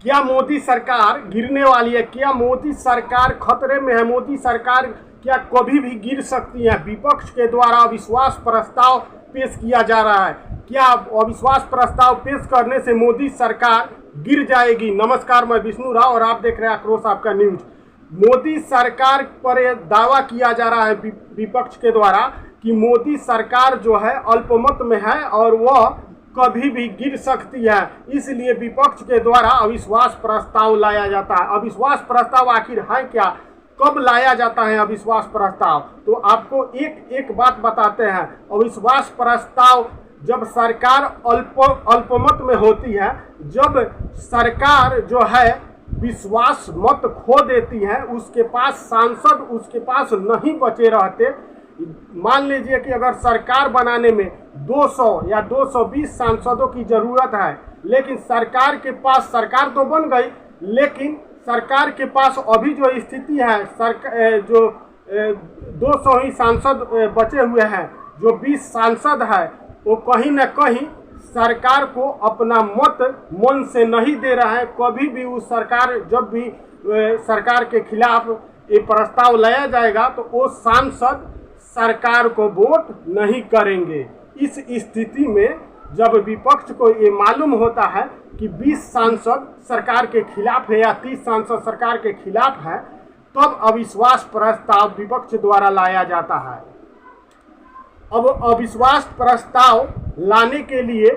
क्या मोदी सरकार गिरने वाली है? क्या मोदी सरकार खतरे में है? मोदी सरकार क्या कभी भी गिर सकती है? विपक्ष के द्वारा अविश्वास प्रस्ताव पेश किया जा रहा है। क्या अविश्वास प्रस्ताव पेश करने से मोदी सरकार गिर जाएगी? नमस्कार, मैं विष्णु राव और आप देख रहे हैं आक्रोश आपका न्यूज। मोदी सरकार पर दावा किया जा रहा है विपक्ष के द्वारा कि मोदी सरकार जो है अल्पमत में है और वह कभी भी गिर सकती है। इसलिए विपक्ष के द्वारा अविश्वास प्रस्ताव लाया जाता है। अविश्वास प्रस्ताव आखिर है क्या? कब लाया जाता है अविश्वास प्रस्ताव? तो आपको एक एक बात बताते हैं। अविश्वास प्रस्ताव जब सरकार अल्पमत में होती है, जब सरकार जो है विश्वास मत खो देती है, उसके पास सांसद उसके पास नहीं बचे रहते। मान लीजिए कि अगर सरकार बनाने में 200 या 220 सांसदों की जरूरत है, लेकिन सरकार के पास, सरकार तो बन गई लेकिन सरकार के पास अभी जो स्थिति है, जो 200 ही सांसद बचे हुए हैं, जो 20 सांसद है वो कहीं ना कहीं सरकार को अपना मत मन से नहीं दे रहा है। कभी भी उस सरकार, जब भी सरकार के खिलाफ ये प्रस्ताव लाया जाएगा तो वो सांसद सरकार को वोट नहीं करेंगे। इस स्थिति में जब विपक्ष को ये मालूम होता है कि 20 सांसद सरकार के खिलाफ है या 30 सांसद सरकार के खिलाफ है, तब अविश्वास प्रस्ताव विपक्ष द्वारा लाया जाता है। अब अविश्वास प्रस्ताव लाने के लिए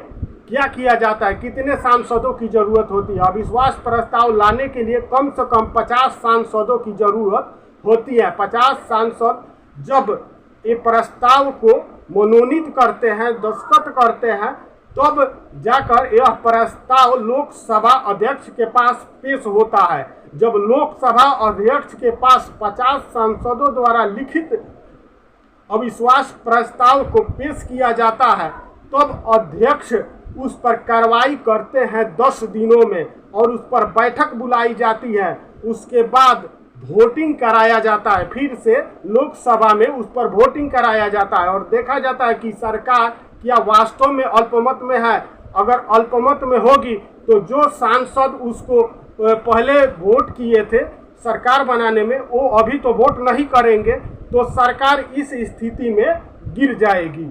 क्या किया जाता है? कितने सांसदों की जरूरत होती है? अविश्वास प्रस्ताव लाने के लिए कम से कम 50 सांसदों की जरूरत होती है। 50 सांसद जब ये प्रस्ताव को मनोनीत करते हैं, दस्तखत करते हैं, तब जाकर यह प्रस्ताव लोकसभा अध्यक्ष के पास पेश होता है। जब लोकसभा अध्यक्ष के पास 50 सांसदों द्वारा लिखित अविश्वास प्रस्ताव को पेश किया जाता है, तब अध्यक्ष उस पर कार्रवाई करते हैं 10 दिनों में और उस पर बैठक बुलाई जाती है। उसके बाद वोटिंग कराया जाता है, फिर से लोकसभा में उस पर वोटिंग कराया जाता है और देखा जाता है कि सरकार क्या वास्तव में अल्पमत में है। अगर अल्पमत में होगी तो जो सांसद उसको पहले वोट किए थे सरकार बनाने में, वो अभी तो वोट नहीं करेंगे, तो सरकार इस स्थिति में गिर जाएगी।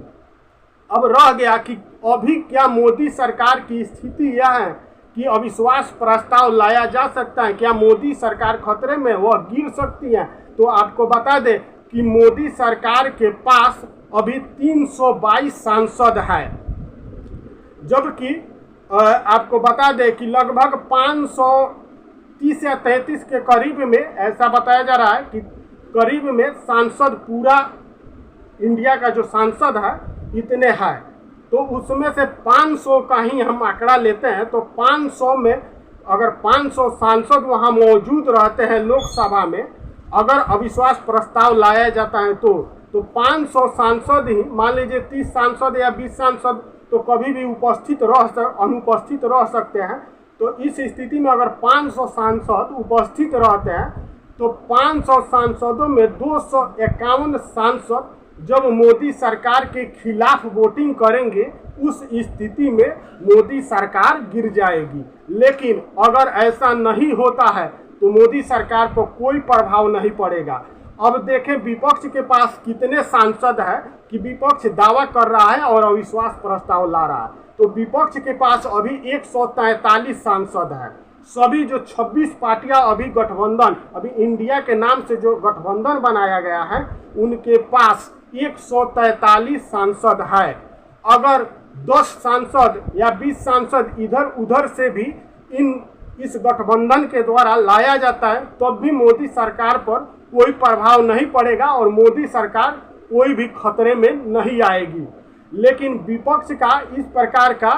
अब रह गया कि अभी क्या मोदी सरकार की स्थिति यह है कि अविश्वास प्रस्ताव लाया जा सकता है? क्या मोदी सरकार खतरे में, वह गिर सकती है? तो आपको बता दें कि मोदी सरकार के पास अभी 322 सांसद है, जबकि आपको बता दें कि लगभग 530 या 33 के करीब में, ऐसा बताया जा रहा है कि करीब में सांसद, पूरा इंडिया का जो सांसद है इतने हैं। तो उसमें से 500 का ही हम आंकड़ा लेते हैं, तो 500 में अगर 500 सांसद वहां मौजूद रहते हैं लोकसभा में, अगर अविश्वास प्रस्ताव लाया जाता है तो 500 सांसद ही, मान लीजिए 30 सांसद या 20 सांसद तो कभी भी अनुपस्थित रह सकते हैं। तो इस स्थिति में अगर 500 सांसद उपस्थित रहते हैं तो 500 सांसदों में 251 सांसद जब मोदी सरकार के खिलाफ वोटिंग करेंगे, उस स्थिति में मोदी सरकार गिर जाएगी। लेकिन अगर ऐसा नहीं होता है तो मोदी सरकार पर कोई प्रभाव नहीं पड़ेगा। अब देखें विपक्ष के पास कितने सांसद है कि विपक्ष दावा कर रहा है और अविश्वास प्रस्ताव ला रहा है। तो विपक्ष के पास अभी 143 सांसद है। सभी जो 26 पार्टियां अभी गठबंधन, अभी इंडिया के नाम से जो गठबंधन बनाया गया है, उनके पास 143 सांसद है। अगर 10 सांसद या 20 सांसद इधर उधर से भी इस गठबंधन के द्वारा लाया जाता है, तब भी मोदी सरकार पर कोई प्रभाव नहीं पड़ेगा और मोदी सरकार कोई भी खतरे में नहीं आएगी। लेकिन विपक्ष का इस प्रकार का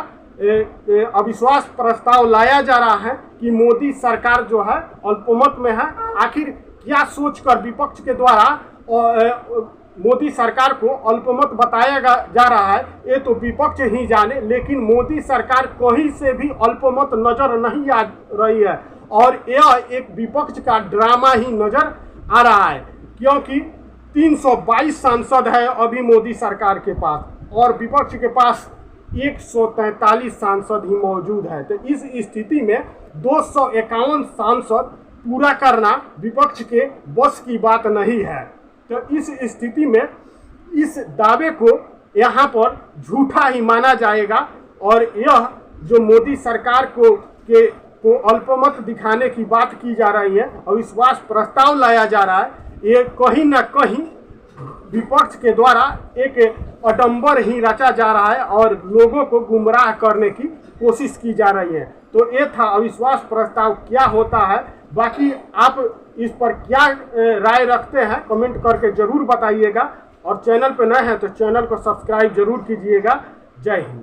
अविश्वास प्रस्ताव लाया जा रहा है कि मोदी सरकार जो है अल्पमत में है। आखिर क्या सोचकर विपक्ष के द्वारा मोदी सरकार को अल्पमत बताया जा रहा है, ये तो विपक्ष ही जाने। लेकिन मोदी सरकार कहीं से भी अल्पमत नजर नहीं आ रही है और यह एक विपक्ष का ड्रामा ही नजर आ रहा है, क्योंकि 322 सांसद है अभी मोदी सरकार के पास और विपक्ष के पास 143 सांसद ही मौजूद है। तो इस स्थिति में 251 सांसद पूरा करना विपक्ष के बस की बात नहीं है। तो इस स्थिति में इस दावे को यहाँ पर झूठा ही माना जाएगा और यह जो मोदी सरकार को अल्पमत दिखाने की बात की जा रही है, अविश्वास प्रस्ताव लाया जा रहा है, ये कहीं ना कहीं विपक्ष के द्वारा एक अडंबर ही रचा जा रहा है और लोगों को गुमराह करने की कोशिश की जा रही है। तो ये था अविश्वास प्रस्ताव क्या होता है। बाकी आप इस पर क्या राय रखते हैं कमेंट करके जरूर बताइएगा और चैनल पर नए हैं तो चैनल को सब्सक्राइब जरूर कीजिएगा। जय हिंद।